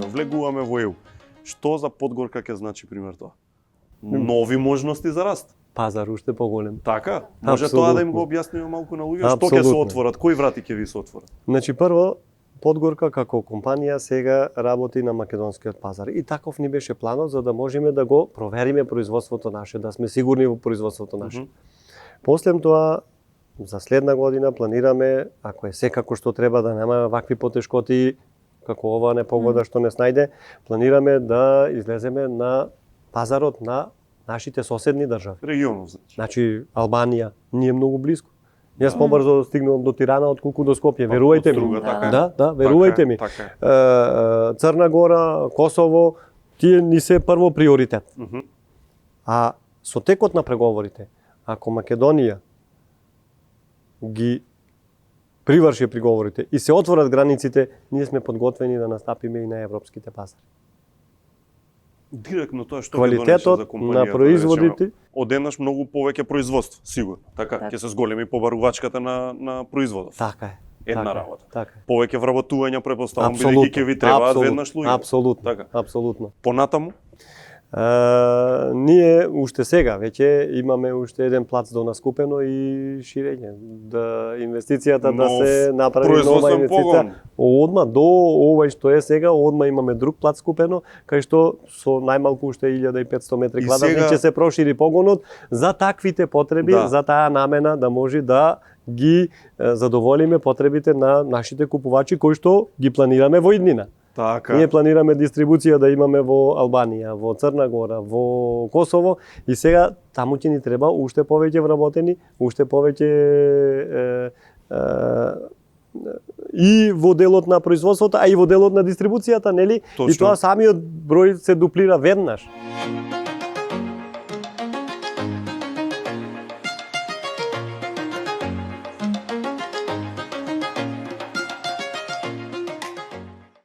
Влегуваме во ЕУ. Што за Подгорка ќе значи пример тоа? Нови можности за раст. Пазар уште поголем. Така? Може тоа да им го објасниме малку на луѓе? Што ќе се отворат? Кои врати ќе ви се отворат? Значи прво, Подгорка како компанија сега работи на македонскиот пазар и таков ни беше планот за да можеме да го провериме производството наше, да сме сигурни во производството наше. Послем тоа, за следна година планираме, ако е секако што треба да немаме вакви потешкоти, како ова непогода што не снајде, планираме да излеземе на пазарот на нашите соседни држави. Регионот, Значи, Албанија, ние многу близко. Јас побрзо стигнувам до Тирана отколку до Скопје, верувајте ми. Да, верувајте ми. Црна Гора, Косово, тие ни се прво приоритет. А со текот на преговорите, ако Македонија ги приврши преговорите и се отворат границите, ние сме подготвени да настапиме и на европските пазари. Директно тоа што квалитетот за компанијата, на производите, одеднаш многу повеќе производство, сигурно. Така, ќе се зголеми побарувачката на производот. Така е. Една работа. Така е. Повеќе вработувања претпоставам бидејќи ќе ви требаат веднаш луѓе. Апсолутно. Така. Апсолутно. Понатаму? Ние уште сега веќе имаме уште еден плац до наскупено и ширење. Да инвестицијата да се направи нова инвестиција. Одма до овај што е сега, одма имаме друг плац купено, кај што со најмалку уште 1500 метри квадратни ќе се прошири погонот за таквите потреби, за таа намена да може да ги задоволиме потребите на нашите купувачи кои што ги планираме во иднина. Така. Ние планираме дистрибуција да имаме во Албанија, во Црна Гора, во Косово и сега таму ќе ни треба уште повеќе вработени, уште повеќе и во делот на производството, а и во делот на дистрибуцијата, нели? Точно. И тоа самиот број се дуплира веднаш.